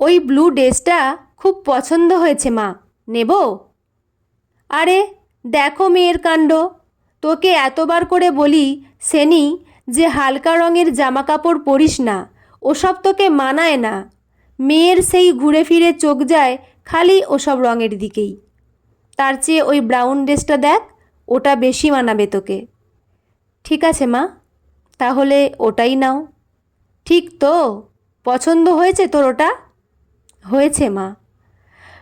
ওই ব্লু ড্রেসটা খুব পছন্দ হয়েছে মা, নেব? আরে দেখো মেয়ের কাণ্ড, তোকে এতবার করে বলি সেনি যে হালকা রঙের জামা কাপড় পরিস না, ওসব তোকে মানায় না। মেয়ের সেই ঘুরে ফিরে চোখ যায় খালি ওসব রঙের দিকেই। তার চেয়ে ওই ব্রাউন ড্রেসটা দেখ, ওটা বেশি মানাবে তোকে। ঠিক আছে মা, তাহলে ওটাই নাও। ঠিক তো? পছন্দ হয়েছে তোর ওটা? হয়েছে মা।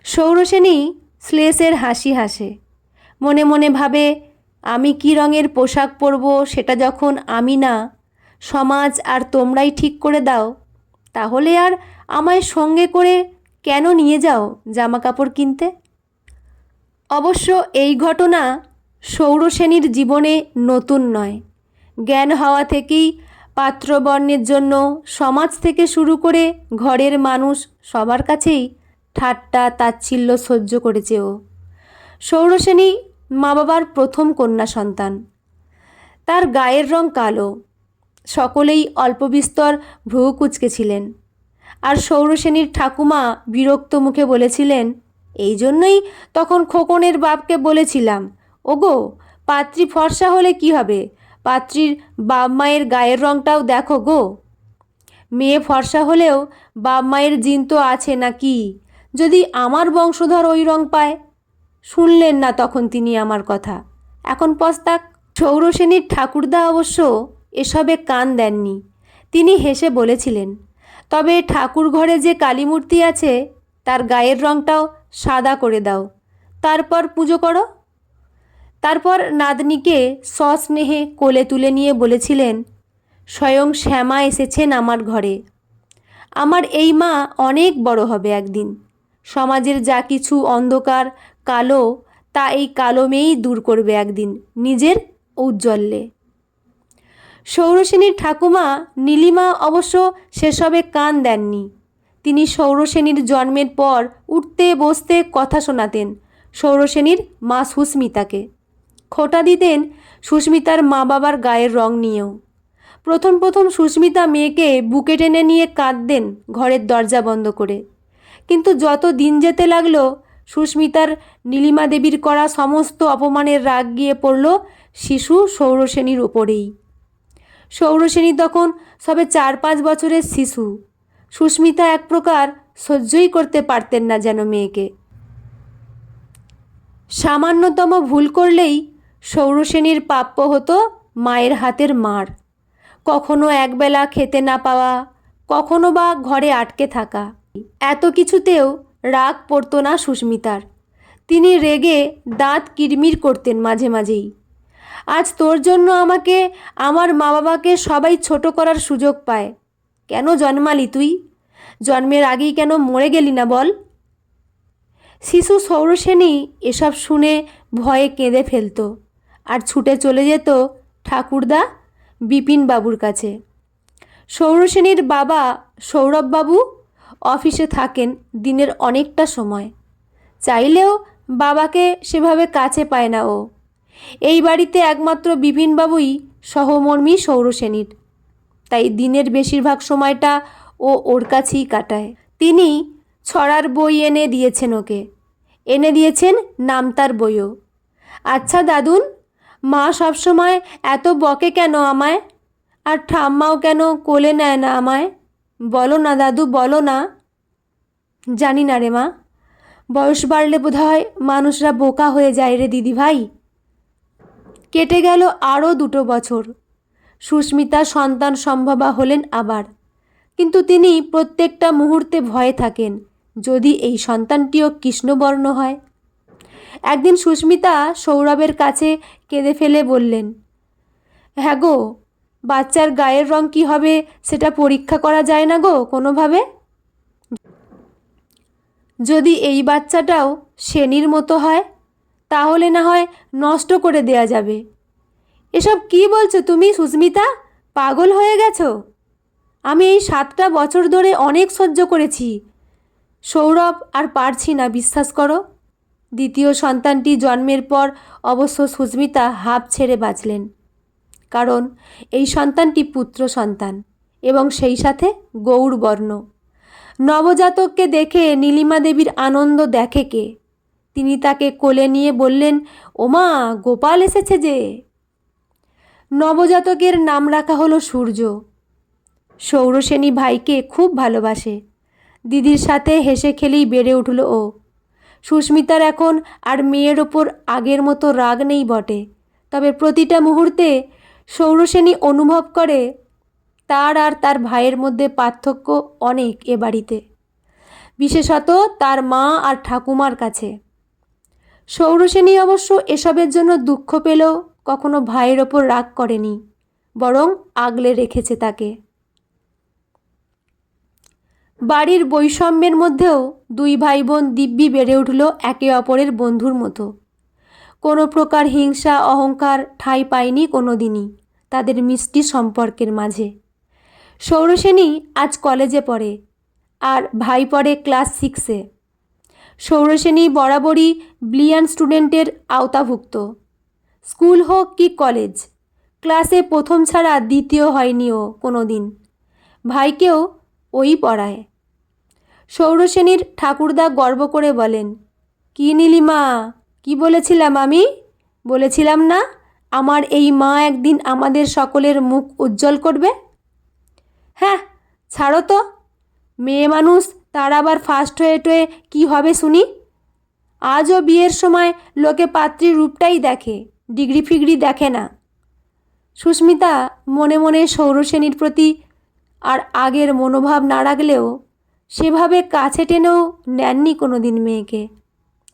সৌরসেনী শ্লেষের হাসি হাসে, মনে মনে ভাবে, আমি কি রঙের পোশাক পরব সেটা যখন আমি না, সমাজ আর তোমরাই ঠিক করে দাও, তাহলে আর আমায় সঙ্গে করে কেন নিয়ে যাও জামা কাপড় কিনতে? অবশ্য এই ঘটনা সৌরসেনীর জীবনে নতুন নয়। জ্ঞান হওয়া থেকেই পাত্রবর্ণের জন্য সমাজ থেকে শুরু করে ঘরের মানুষ সবার কাছেই ঠাট্টা তাচ্ছিল্য সহ্য করেছে ও। সৌরসেনী মা বাবার প্রথম কন্যা সন্তান। তার গায়ের রং কালো, সকলেই অল্প বিস্তর ভ্রু কুঁচকেছিলেন। আর সৌরসেনীর ঠাকুমা বিরক্ত মুখে বলেছিলেন, এই জন্যই তখন খোকনের বাপকে বলেছিলাম, ওগো পাত্রী ফর্সা হলে কি হবে, পাত্রীর বাপ মায়ের গায়ের রংটাও দেখো গো। মেয়ে ফর্সা হলেও বাপ মায়ের জিন তো আছে নাকি, যদি আমার বংশধর ওই রং পায়। শুনলেন না তখন তিনি আমার কথা, এখন পস্তাক। সৌরসেনীর ঠাকুরদা অবশ্য এসবে কান দেননি। তিনি হেসে বলেছিলেন, তবে ঠাকুর ঘরে যে কালী মূর্তি আছে তার গায়ের রংটাও সাদা করে দাও, তারপর পুজো করো। তারপর নাতনিকে সস্নেহে কোলে তুলে নিয়ে বলেছিলেন, স্বয়ং শ্যামা এসেছেন আমার ঘরে। আমার এই মা অনেক বড় হবে একদিন। সমাজের যা কিছু অন্ধকার কালো, তা এই কালো মেয়েই দূর করবে একদিন নিজের ঔজ্জ্বল্যে। সৌরসেনীর ঠাকুমা নীলিমা অবশ্য সেসবে কান দেননি। তিনি সৌরসেনীর জন্মের পর উঠতে বসতে কথা শোনাতেন সৌরসেনীর মা সুস্মিতাকে। খোঁটা দিতেন সুস্মিতার মা বাবার গায়ের রং নিয়েও। প্রথম প্রথম সুস্মিতা মেয়েকে বুকে টেনে নিয়ে কাঁদতেন ঘরের দরজা বন্ধ করে। কিন্তু যত দিন যেতে লাগলো, সুস্মিতার নীলিমা দেবীর করা সমস্ত অপমানের রাগ গিয়ে পড়ল শিশু সৌরসেনীর ওপরেই। সৌরসেনী তখন সবে 4-5 বছরের শিশু। সুস্মিতা এক প্রকার সহ্যই করতে পারতেন না যেন মেয়েকে। সামান্যতম ভুল করলেই সৌরসেনীর প্রাপ্য হতো মায়ের হাতের মার। কখনো একবেলা খেতে না পাওয়া, কখনো বা ঘরে আটকে থাকা। এত কিছুতেও রাগ পড়তো না সুস্মিতার। তিনি রেগে দাঁত কিরমির করতেন মাঝে মাঝেই। আজ তোর জন্য আমাকে, আমার মা বাবাকে সবাই ছোট করার সুযোগ পায়। কেন জন্মালি তুই? জন্মের আগেই কেন মরে গেলি না বল? শিশু সৌরসেনী এসব শুনে ভয়ে কেঁদে ফেলত আর ছুটে চলে যেত ঠাকুরদা বিপিনবাবুর কাছে। সৌরসেনীর বাবা সৌরভবাবু অফিসে থাকেন দিনের অনেকটা সময়। চাইলেও বাবাকে সেভাবে কাছে পায় না ও। এই বাড়িতে একমাত্র বিপিনবাবুই সহমর্মী সৌরসেনীর, তাই দিনের বেশিরভাগ সময়টা ও ওর কাছেই কাটায়। তিনি ছড়ার বই এনে দিয়েছেন ওকে, এনে দিয়েছেন নামতার বইও। আচ্ছা দাদুন, মা সবসময় এত বকে কেন আমায়? আর ঠাম্মাও কেন কোলে নেয় না আমায়? বলো না দাদু, বলো না। জানি না রে মা, বয়স বাড়লে বোধহয় মানুষরা বোকা হয়ে যায় রে দিদি ভাই। কেটে গেল আরও 2 বছর। সুস্মিতা সন্তান সম্ভবা হলেন আবার, কিন্তু তিনি প্রত্যেকটা মুহূর্তে ভয়ে থাকেন যদি এই সন্তানটিও কৃষ্ণবর্ণ হয়। একদিন সুস্মিতা সৌরভের কাছে কেঁদে ফেলে বললেন, হ্যাঁ গো, বাচ্চার গায়ের রং কী হবে সেটা পরীক্ষা করা যায় না গো কোনোভাবে? যদি এই বাচ্চাটাও সেনির মতো হয় তাহলে না হয় নষ্ট করে দেয়া যাবে। এসব কি বলছো তুমি সুস্মিতা? পাগল হয়ে গেছো? আমি এই 7টা বছর ধরে অনেক সহ্য করেছি সৌরভ, আর পারছি না, বিশ্বাস করো। দ্বিতীয় সন্তানটি জন্মের পর অবশ্য সুস্মিতা হাঁপ ছেড়ে বাঁচলেন, কারণ এই সন্তানটি পুত্র সন্তান এবং সেই সাথে গৌরবর্ণ। নবজাতককে দেখে নীলিমা দেবীর আনন্দ দেখে কে? তিনি তাকে কোলে নিয়ে বললেন, ওমা, গোপাল এসেছে যে। নবজাতকের নাম রাখা হলো সূর্য। সৌরসেনী ভাইকে খুব ভালোবাসে। দিদির সাথে হেসে খেলেই বেড়ে উঠল ও। সুস্মিতার এখন আর মেয়ের ওপর আগের মতো রাগ নেই বটে, তবে প্রতিটা মুহূর্তে সৌরসেনী অনুভব করে তার আর তার ভাইয়ের মধ্যে পার্থক্য অনেক এ বাড়িতে, বিশেষত তার মা আর ঠাকুমার কাছে। সৌরসেনী অবশ্য এসবের জন্য দুঃখ পেলেও কখনো ভাইয়ের ওপর রাগ করেনি, বরং আগলে রেখেছে তাকে। বাড়ির বৈষম্যের মধ্যেও দুই ভাই বোন দিব্যি বেড়ে উঠল একে অপরের বন্ধুর মতো। কোনো প্রকার হিংসা অহংকার ঠাঁই পায়নি কোনো দিনই তাদের মিষ্টি সম্পর্কের মাঝে। সৌরসেনী আজ কলেজে পড়ে, আর ভাই পড়ে ক্লাস 6-এ। সৌরসেনী বরাবরই ব্রিলিয়ান্ট স্টুডেন্টের আওতাভুক্ত। স্কুল হোক কি কলেজ, ক্লাসে প্রথম ছাড়া দ্বিতীয় হয়নি ও কোনো দিন। ভাইকেও ওই পড়ায়। সৌরসেনীর ঠাকুরদা গর্ব করে বলেন, কি নীলিমা, কি বলেছিলাম আমি? বলেছিলাম না আমার এই মা একদিন আমাদের সকলের মুখ উজ্জ্বল করবে? হ্যাঁ, ছাড়ো তো, মেয়ে মানুষ, তার আবার ফার্স্ট হয়ে টয়ে কী হবে শুনি? আজও বিয়ের সময় লোকে পাত্রীর রূপটাই দেখে, ডিগ্রি ফিগ্রি দেখে না। সুস্মিতা মনে মনে সৌরসেনীর প্রতি আর আগের মনোভাব না রাখলেও সেভাবে কাছে টেনেও নেননি কোনো দিন মেয়েকে।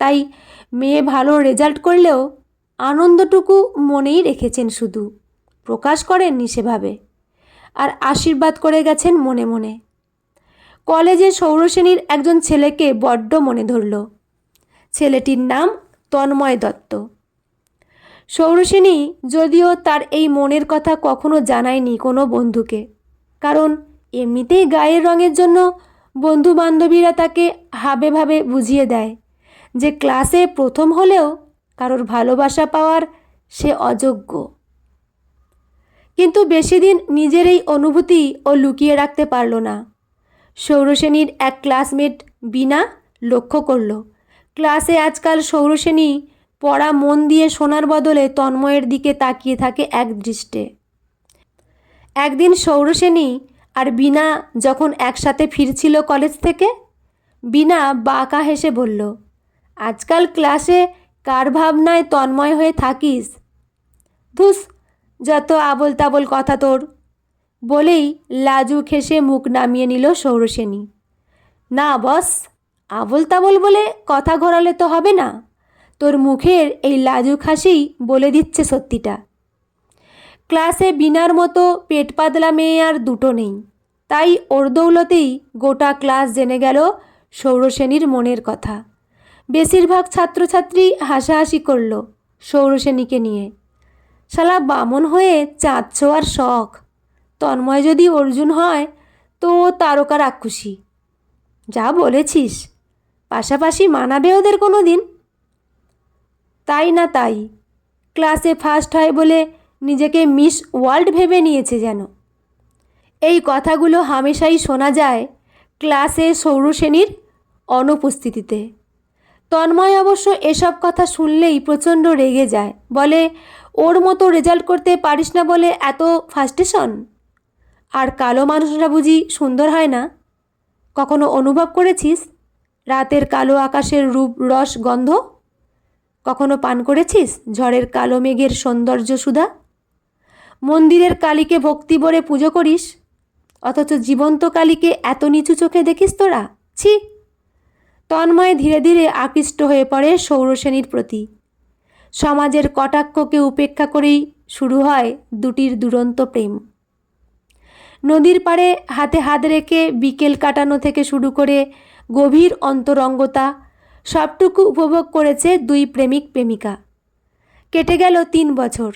তাই মেয়ে ভালো রেজাল্ট করলেও আনন্দটুকু মনেই রেখেছেন, শুধু প্রকাশ করেননি সেভাবে, আর আশীর্বাদ করে গেছেন মনে মনে। কলেজে সৌরসেনীর একজন ছেলেকে বড্ড মনে ধরল। ছেলেটির নাম তন্ময় দত্ত। সৌরসেনী যদিও তার এই মনের কথা কখনো জানায়নি কোনো বন্ধুকে, কারণ এমনিতেই গায়ের রঙের জন্য বন্ধু বান্ধবীরা তাকে হাবে ভাবে বুঝিয়ে দেয় যে ক্লাসে প্রথম হলেও কারোর ভালোবাসা পাওয়ার সে অযোগ্য। কিন্তু বেশি দিন নিজের এই অনুভূতি ও লুকিয়ে রাখতে পারল না। সৌরসেনীর এক ক্লাসমেট বিনা লক্ষ্য করল ক্লাসে আজকাল সৌরসেনী পড়া মন দিয়ে শোনার বদলে তন্ময়ের দিকে তাকিয়ে থাকে এক দৃষ্টে। একদিন সৌরসেনী আর বিনা যখন একসাথে ফিরছিল কলেজ থেকে, বিনা বাঁকা হেসে বলল, আজকাল ক্লাসে কার ভাবনায় তন্ময় হয়ে থাকিস? ধুস, যত আবোল তাবোল কথা তোর। বলেই লাজুক হেসে মুখ নামিয়ে নিল সৌরসেনী। না বস, আবোল তাবোল বলে কথা ঘোরালে তো হবে না। তোর মুখের এই লাজুক হাসিই বলে দিচ্ছে সত্যিটা। ক্লাসে বিনার মতো পেট পাতলা মেয়ে আর দুটো নেই, তাই ওর দৌলতেই গোটা ক্লাস জেনে গেল সৌরসেনীর মনের কথা। বেশিরভাগ ছাত্রছাত্রী হাসাহাসি করল সৌরসেনীকে নিয়ে। শালা বামন হয়ে চাঁদ ছোঁয়ার শখ, তন্ময় যদি অর্জুন হয় তো তারকা রাক্ষসী। যা বলেছিস, পাশাপাশি মানাবে ওদের কোনো দিন? তাই না তাই, ক্লাসে ফার্স্ট হয় বলে নিজেকে মিস ওয়ার্ল্ড ভেবে নিয়েছে যেন। এই কথাগুলো হামেশাই শোনা যায় ক্লাসে সৌরসেনীর অনুপস্থিতিতে। তন্ময় অবশ্য এসব কথা শুনলেই প্রচণ্ড রেগে যায়, বলে, ওর মতো রেজাল্ট করতে পারিস না বলে এত ফাস্টেশন? আর কালো মানুষরা বুঝি সুন্দর হয় না? কখনো অনুভব করেছিস রাতের কালো আকাশের রূপ রস গন্ধ? কখনো পান করেছিস ঝড়ের কালো মেঘের সৌন্দর্য সুধা? মন্দিরের কালীকে ভক্তি ভরে পুজো করিস, অথচ জীবন্ত কালীকে এত নিচু চোখে দেখিস তোরা? ছি! তন্ময় ধীরে ধীরে আকৃষ্ট হয়ে পড়ে সৌরসেনীর প্রতি। সমাজের কটাক্ষকে উপেক্ষা করেই শুরু হয় দুটির দুরন্ত প্রেম। নদীর পাড়ে হাতে হাত রেখে বিকেল কাটানো থেকে শুরু করে গভীর অন্তরঙ্গতা সবটুকু উপভোগ করেছে দুই প্রেমিক প্রেমিকা। কেটে গেল 3 বছর।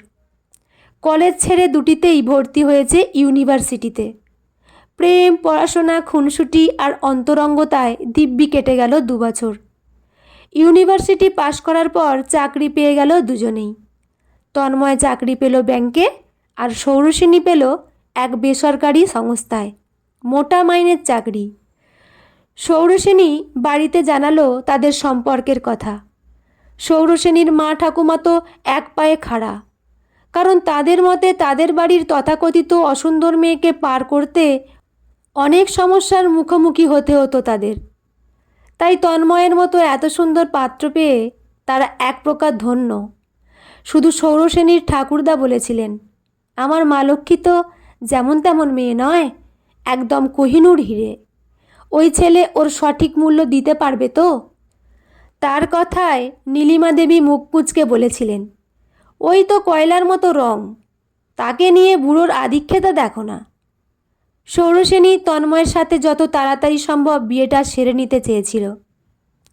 কলেজ ছেড়ে দুটিতেই ভর্তি হয়েছে ইউনিভার্সিটিতে। প্রেম, পড়াশোনা, খুনসুটি আর অন্তরঙ্গতায় দিব্যি কেটে গেল 2 বছর। ইউনিভার্সিটি পাশ করার পর চাকরি পেয়ে গেল দুজনেই। তন্ময় চাকরি পেল ব্যাংকে, আর সৌরসেনী পেল এক বেসরকারি সংস্থায়, মোটা মাইনের চাকরি। সৌরসেনী বাড়িতে জানালো তাদের সম্পর্কের কথা। সৌরসেনীর মা ঠাকুমা তো এক পায়ে খাড়া, কারণ তাদের মতে তাদের বাড়ির তথাকথিত অসুন্দর মেয়েকে পার করতে অনেক সমস্যার মুখোমুখি হতে হতো তাদের। তাই তন্ময়ের মতো এত সুন্দর পাত্র পেয়ে তারা এক প্রকার ধন্য। শুধু সৌরসেনীর ঠাকুরদা বলেছিলেন, আমার মা লক্ষ্মী তো যেমন তেমন মেয়ে নয়, একদম কোহিনূর হিরে। ওই ছেলে ওর সঠিক মূল্য দিতে পারবে তো। তার কথায় নীলিমা দেবী মুখ কুঁচকে বলেছিলেন, ওই তো কয়লার মতো রং, তাকে নিয়ে বুড়োর আধিক্যতা দেখো না। সৌরসেনী তন্ময়ের সাথে যত তাড়াতাড়ি সম্ভব বিয়েটা সেরে নিতে চেয়েছিল,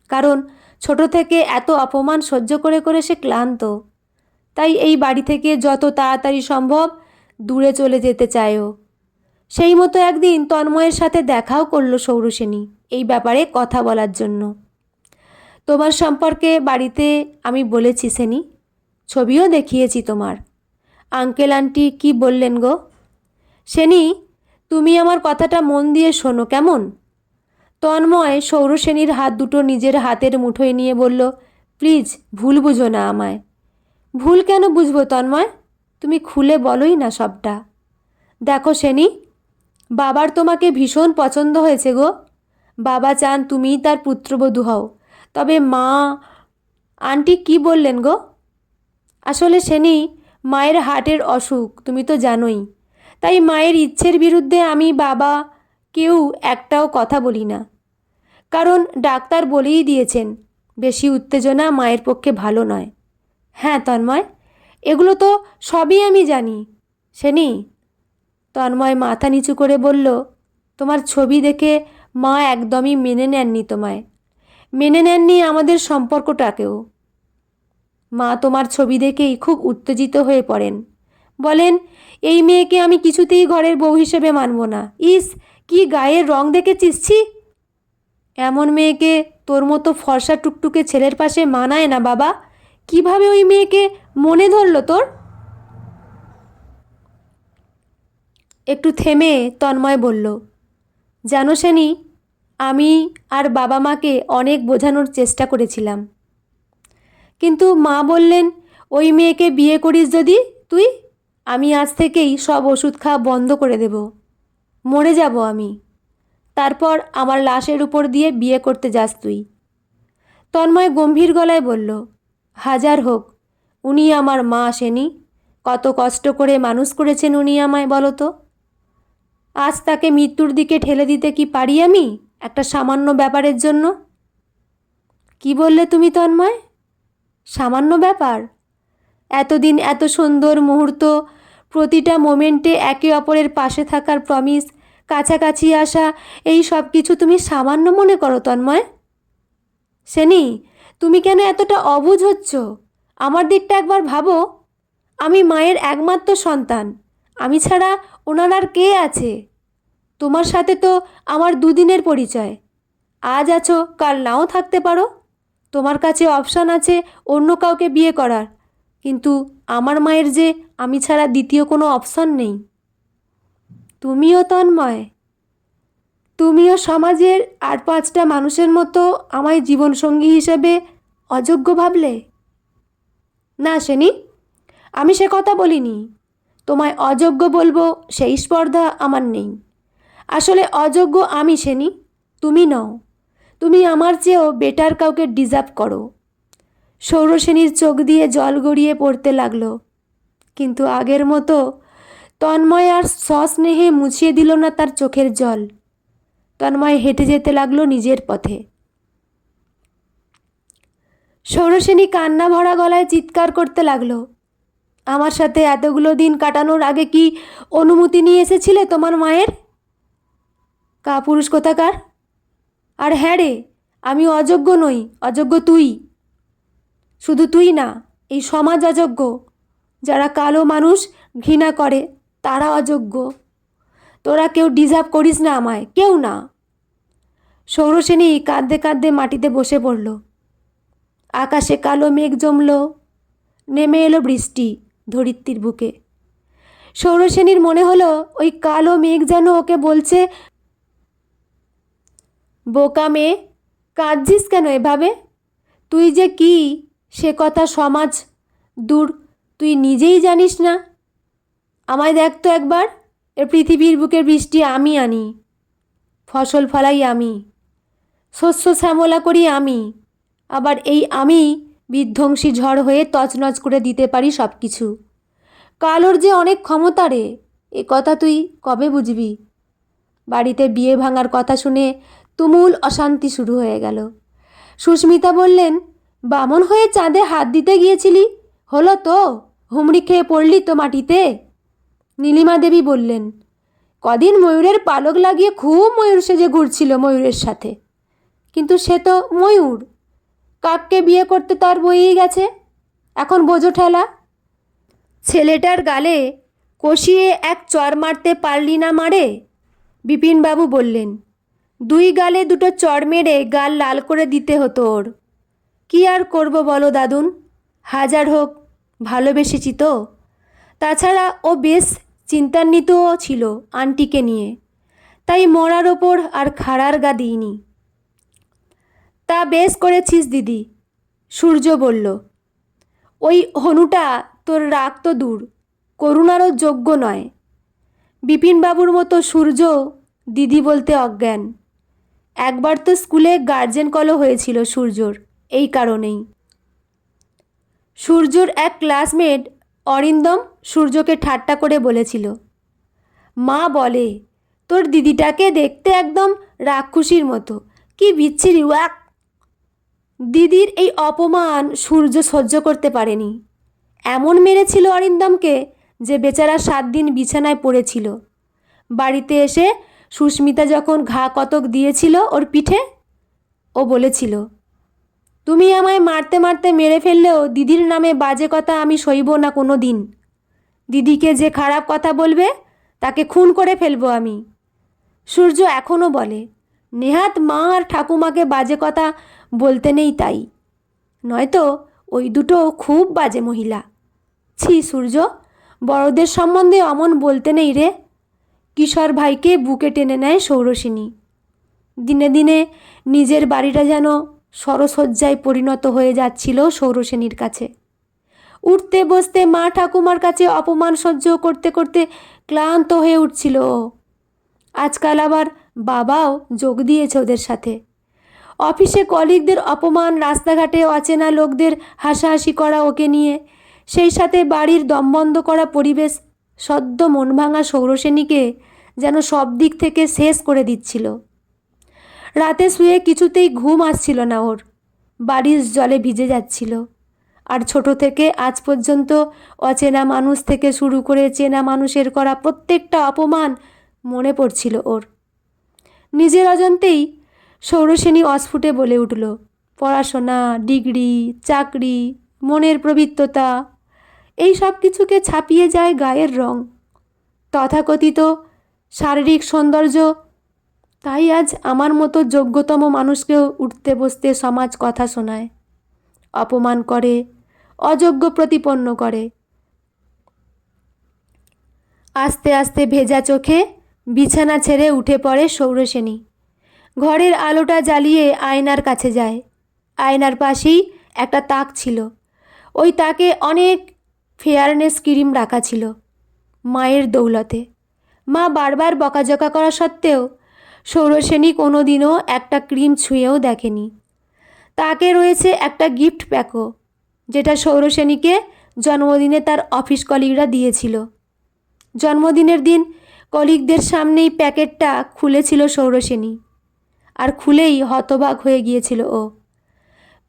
কারণ ছোট থেকে এত অপমান সহ্য করে করে সে ক্লান্ত। তাই এই বাড়ি থেকে যত তাড়াতাড়ি সম্ভব দূরে চলে যেতে চায় ও। সেই মতো একদিন তন্ময়ের সাথে দেখাও করলো সৌরসেনী এই ব্যাপারে কথা বলার জন্য। তোমার সম্পর্কে বাড়িতে আমি বলেছি সেনি, ছবিও দেখিয়েছি তোমার। আঙ্কেল আন্টি কি বললেন গো? সেনি, তুমি আমার কথাটা মন দিয়ে শোনো কেমন? তন্ময় সৌরসেনীর হাত দুটো নিজের হাতের মুঠোয় নিয়ে বলল, প্লিজ ভুল বুঝো না আমায়। ভুল কেন বুঝবো তন্ময়? তুমি খুলে বলোই না সবটা। দেখো সেনি, বাবার তোমাকে ভীষণ পছন্দ হয়েছে গো। বাবা চান তুমিই তার পুত্রবধূ হও। তবে মা আন্টি কি বললেন গো? আসলে সেনি, মায়ের হার্টের অসুখ তুমি তো জানোই। তাই মায়ের ইচ্ছের বিরুদ্ধে আমি বাবা কেউ একটাও কথা বলি না, কারণ ডাক্তার বলেই দিয়েছেন বেশি উত্তেজনা মায়ের পক্ষে ভালো নয়। হ্যাঁ তন্ময়, এগুলো তো সবই আমি জানি সেনি। তন্ময় মাথা নিচু করে বলল, তোমার ছবি দেখে মা একদমই মেনে নেননি তোমায়, মেনে নেননি আমাদের সম্পর্কটাকেও। মা তোমার ছবি দেখেই খুব উত্তেজিত হয়ে পড়েন, বলেন এই মেয়েকে আমি কিছুতেই ঘরের বউ হিসেবে মানব না। ইস, কি গায়ের রং দেখেছিস ছি! এমন মেয়েকে তোর মতো ফর্সা টুকটুকে ছেলের পাশে মানায় না বাবা। কিভাবে ওই মেয়েকে মনে ধরল তোর? একটু থেমে তন্ময় বলল, জানো সেনি, আমি আর বাবা মাকে অনেক বোঝানোর চেষ্টা করেছিলাম, কিন্তু মা বললেন ওই মেয়েকে বিয়ে করিস যদি তুই, আমি আজ থেকেই সব ওষুধ খাওয়া বন্ধ করে দেব, মরে যাব আমি। তারপর আমার লাশের উপর দিয়ে বিয়ে করতে যাস তুই। তন্ময় গম্ভীর গলায় বলল, হাজার হোক, উনি আমার মা সেনি। কত কষ্ট করে মানুষ করেছেন উনি আমায়, বলো তো। আজ তাকে মৃত্যুর দিকে ঠেলে দিতে কি পারি আমি একটা সামান্য ব্যাপারের জন্য? কি বললে তুমি তন্ময়? সামান্য ব্যাপার? এতদিন এত সুন্দর মুহূর্ত, প্রতিটা মোমেন্টে একে অপরের পাশে থাকার প্রমিস, কাছাকাছি আসা, এই সব কিছু তুমি সামান্য মনে করো তন্ময়? সেনি, তুমি কেন এতটা অবুঝ হচ্ছ? আমার দিকটা একবার ভাবো। আমি মায়ের একমাত্র সন্তান, আমি ছাড়া ওনার আর কে আছে? তোমার সাথে তো আমার দুদিনের পরিচয়, আজ আছো কাল নাও থাকতে পারো। তোমার কাছে অপশান আছে অন্য কাউকে বিয়ে করার, কিন্তু আমার মায়ের যে আমি ছাড়া দ্বিতীয় কোনো অপশান নেই। তুমিও তন্ময়, তুমিও সমাজের আর পাঁচটা মানুষের মতো আমায় জীবনসঙ্গী হিসেবে অযোগ্য ভাবলে? না সেনি, আমি সে কথা বলিনি। তোমায় অযোগ্য বলবো সেই স্পর্ধা আমার নেই। আসলে অযোগ্য আমি সেনি, তুমি নও। তুমি আমার চেয়েও বেটার কাউকে ডিজার্ভ করো। সৌরসেনীর চোখ দিয়ে জল গড়িয়ে পড়তে লাগলো, কিন্তু আগের মতো তন্ময় আর সস্নেহে মুছিয়ে দিল না তার চোখের জল। তন্ময় হেঁটে যেতে লাগলো নিজের পথে। সৌরসেনী কান্না ভরা গলায় চিৎকার করতে লাগলো, আমার সাথে এতগুলো দিন কাটানোর আগে কি অনুমতি নিয়ে এসেছিলে তোমার মায়ের? কাপুরুষ কোথাকার! আর হ্যাঁ রে, আমি অযোগ্য নই, অযোগ্য তুই। শুধু তুই না, এই সমাজ অযোগ্য। যারা কালো মানুষ ঘৃণা করে তারা অযোগ্য। তোরা কেউ ডিজার্ভ করিস না আমায়, কেউ না। সৌরসেনী কাঁদতে কাঁদতে মাটিতে বসে পড়ল। আকাশে কালো মেঘ জমল, নেমে এলো বৃষ্টি ধরিত্রীর বুকে। সৌরসেনীর মনে হলো ওই কালো মেঘ যেন ওকে বলছে, বোকা মেয়ে, কাঁদছিস কেন এভাবে? তুই যে কি সে কথা সমাজ দূর, তুই নিজেই জানিস না। আমায় দেখ তো একবার, এ পৃথিবীর বুকের বৃষ্টি আমি আনি, ফসল ফলাই আমি, শস্য শ্যামলা করি আমি, আবার এই আমি বিধ্বংসী ঝড় হয়ে তছনছ করে দিতে পারি সব কিছু। কালোর যে অনেক ক্ষমতা রে, এ কথা তুই কবে বুঝবি? বাড়িতে বিয়ে ভাঙার কথা শুনে তুমুল অশান্তি শুরু হয়ে গেল। সুস্মিতা বললেন, বামন হয়ে চাঁদে হাত দিতে গিয়েছিলি, হলো তো? হুমড়ি খেয়ে পড়লি তো মাটিতে? নীলিমা দেবী বললেন, কদিন ময়ূরের পালক লাগিয়ে খুব ময়ূর সেজে ঘুরছিল ময়ূরের সাথে, কিন্তু সে তো ময়ূর, কাককে বিয়ে করতে তার বইয়েই গেছে, এখন বোঝো ঠেলা। ছেলেটার গালে কষিয়ে এক চড় মারতে পারলি না মারে? বিপিনবাবু বললেন, দুই গালে দুটো চড় মেরে গাল লাল করে দিতে হতো ওর। কি আর করব বলো দাদুন, হাজার হোক ভালোবেসেছি তো। তাছাড়া ও বেশ চিন্তান্বিতও ছিল আন্টিকে নিয়ে, তাই মরার ওপর আর খাড়ার গা দিইনি। তা বেশ করেছিস দিদি, সূর্য বলল। ওই হনুটা তোর রাগ তো দূর, করুণারও যোগ্য নয়। বিপিনবাবুর মতো সূর্য দিদি বলতে অজ্ঞান। একবার তো স্কুলে গার্জেন কলও হয়েছিল সূর্যর এই কারণেই। সূর্যর এক ক্লাসমেট অরিন্দম সূর্যকে ঠাট্টা করে বলেছিল, মা বলে তোর দিদিটাকে দেখতে একদম রাক্ষসীর মতো, কি বিচ্ছিরি ওয়াক। দিদির এই অপমান সূর্য সহ্য করতে পারেনি। এমন মেরেছিল অরিন্দমকে যে বেচারা 7 দিন বিছানায় পড়েছিল। বাড়িতে এসে সুস্মিতা যখন ঘা কতক দিয়েছিল ওর পিঠে, ও বলেছিল, তুমি আমায় মারতে মারতে মেরে ফেললেও দিদির নামে বাজে কথা আমি সইব না কোনো দিন। দিদিকে যে খারাপ কথা বলবে তাকে খুন করে ফেলবো আমি। সূর্য এখনও বলে, নেহাত মা আর ঠাকুমাকে বাজে কথা বলতে নেই তাই, নয়তো ওই দুটো খুব বাজে মহিলা। ছি সূর্য, বড়দের সম্বন্ধে অমন বলতে নেই রে। কিশোর ভাইকে বুকে টেনে নেয় সৌরসিনী। দিনে দিনে নিজের বাড়িটা যেন সরসজ্জায় পরিণত হয়ে যাচ্ছিল সৌরসেনীর কাছে। উঠতে বসতে মা ঠাকুমার কাছে অপমান সহ্য করতে করতে ক্লান্ত হয়ে উঠছিল ও। আজকাল আবার বাবাও যোগ দিয়েছে ওদের সাথে। অফিসে কলিগদের অপমান, রাস্তাঘাটে অচেনা লোকদের হাসাহাসি করা ওকে নিয়ে, সেই সাথে বাড়ির দমবন্ধ করা পরিবেশ সদ্য মন ভাঙা সৌরসেনীকে যেন সব দিক থেকে শেষ করে দিচ্ছিল। রাতে শুয়ে কিছুতেই ঘুম আসছিল না ওর, বাড়ির জলে ভিজে যাচ্ছিল। আর ছোট থেকে আজ পর্যন্ত অচেনা মানুষ থেকে শুরু করে চেনা মানুষের করা প্রত্যেকটা অপমান মনে পড়ছিল ওর। নিজের অজান্তেই সৌরসেনী অস্ফুটে বলে উঠল, পড়াশোনা, ডিগ্রি, চাকরি, মনের পবিত্রতা, এই সব কিছুকে ছাপিয়ে যায় গায়ের রং, তথাকথিত শারীরিক সৌন্দর্য। তাই আজ আমার মতো যোগ্যতম মানুষকেও উঠতে বসতে সমাজ কথা শোনায়, অপমান করে, অযোগ্য প্রতিপন্ন করে। আস্তে আস্তে ভেজা চোখে বিছানা ছেড়ে উঠে পড়ে সৌরসেনী। ঘরের আলোটা জ্বালিয়ে আয়নার কাছে যায়। আয়নার পাশেই একটা তাক ছিল। ওই তাকে অনেক ফেয়ারনেস ক্রিম রাখা ছিল মায়ের দৌলতে। মা বারবার বকাঝকা করা সত্ত্বেও সৌরসেনী কোনো দিনও একটা ক্রিম ছুঁয়েও দেখেনি। তাকে রয়েছে একটা গিফট প্যাকও, যেটা সৌরসেনীকে জন্মদিনে তার অফিস কলিগরা দিয়েছিল। জন্মদিনের দিন কলিগদের সামনেই প্যাকেটটা খুলেছিল সৌরসেনী, আর খুলেই হতবাক হয়ে গিয়েছিল ও।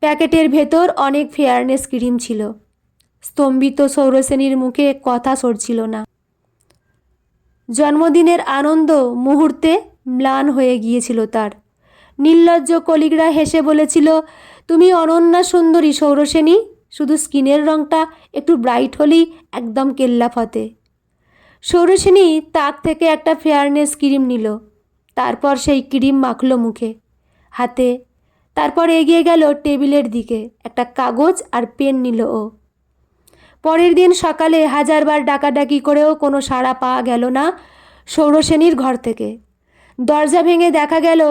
প্যাকেটের ভেতর অনেক ফেয়ারনেস ক্রিম ছিল। স্তম্ভিত সৌরসেনীর মুখে কথা সরছিল না। জন্মদিনের আনন্দ মুহূর্তে ম্লান হয়ে গিয়েছিল তার। নির্লজ্জ কলিগরা হেসে বলেছিল, তুমি অনন্যা সুন্দরী সৌরসেনী, শুধু স্কিনের রঙটা একটু ব্রাইট হলেই একদম কেল্লা ফতে। সৌরসেনী তাক থেকে একটা ফেয়ারনেস ক্রিম নিল, তারপর সেই ক্রিম মাখলো মুখে, হাতে, তারপর এগিয়ে গেল টেবিলের দিকে। একটা কাগজ আর পেন নিল ও। পরের দিন সকালে হাজারবার ডাকাডাকি করেও কোনো সাড়া পাওয়া গেল না সৌরসেনীর ঘর থেকে। দরজা ভেঙে দেখা গেল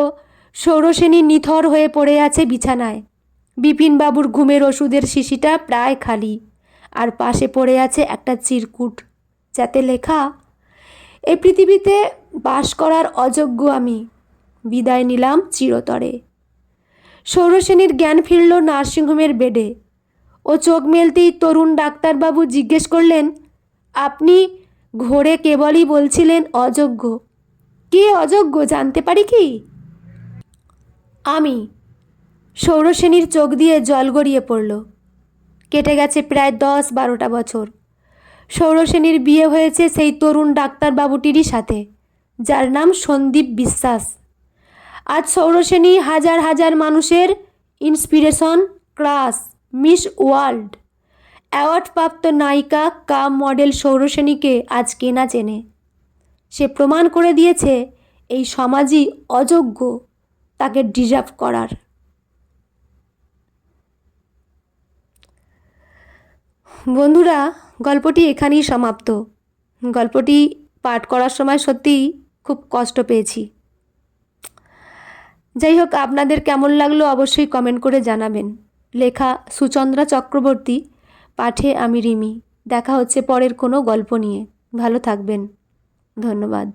সৌরসেনী নিথর হয়ে পড়ে আছে বিছানায়। বিপিনবাবুর ঘুমের ওষুধের শিশিটা প্রায় খালি, আর পাশে পড়ে আছে একটা চিরকুট, যাতে লেখা, এই পৃথিবীতে বাস করার অযোগ্য আমি, বিদায় নিলাম চিরতরে। সৌরসেনীর জ্ঞান ফিরল নার্সিংহোমের বেডে। ও চোখ মেলতেই তরুণ ডাক্তারবাবু জিজ্ঞেস করলেন, আপনি ঘোরে কেবলই বলছিলেন অযোগ্য। কে অযোগ্য জানতে পারি কি? আমি। সৌরসেনীর চোখ দিয়ে জল গড়িয়ে পড়ল। কেটে গেছে প্রায় 10-12টা বছর। সৌরসেনীর বিয়ে হয়েছে সেই তরুণ ডাক্তারবাবুটিরই সাথে, যার নাম সন্দীপ বিশ্বাস। আজ সৌরসেনী হাজার হাজার মানুষের ইন্সপিরেশন, ক্রাশ, মিস ওয়ার্ল্ড। অ্যাওয়ার্ডপ্রাপ্ত নায়িকা কাম মডেল সৌরসেনীকে আজ কে না চেনে। সে প্রমাণ করে দিয়েছে এই সমাজই অযোগ্য তাকে ডিজার্ভ করার। বন্ধুরা, গল্পটি এখানেই সমাপ্ত। গল্পটি পাঠ করার সময় সত্যিই খুব কষ্ট পেয়েছি। যাই হোক, আপনাদের কেমন লাগলো অবশ্যই কমেন্ট করে জানাবেন। লেখা সুচন্দ্রা চক্রবর্তী, পাঠে আমি রিমি। দেখা হচ্ছে পরের কোনো গল্প নিয়ে। ভালো থাকবেন। ধন্যবাদ।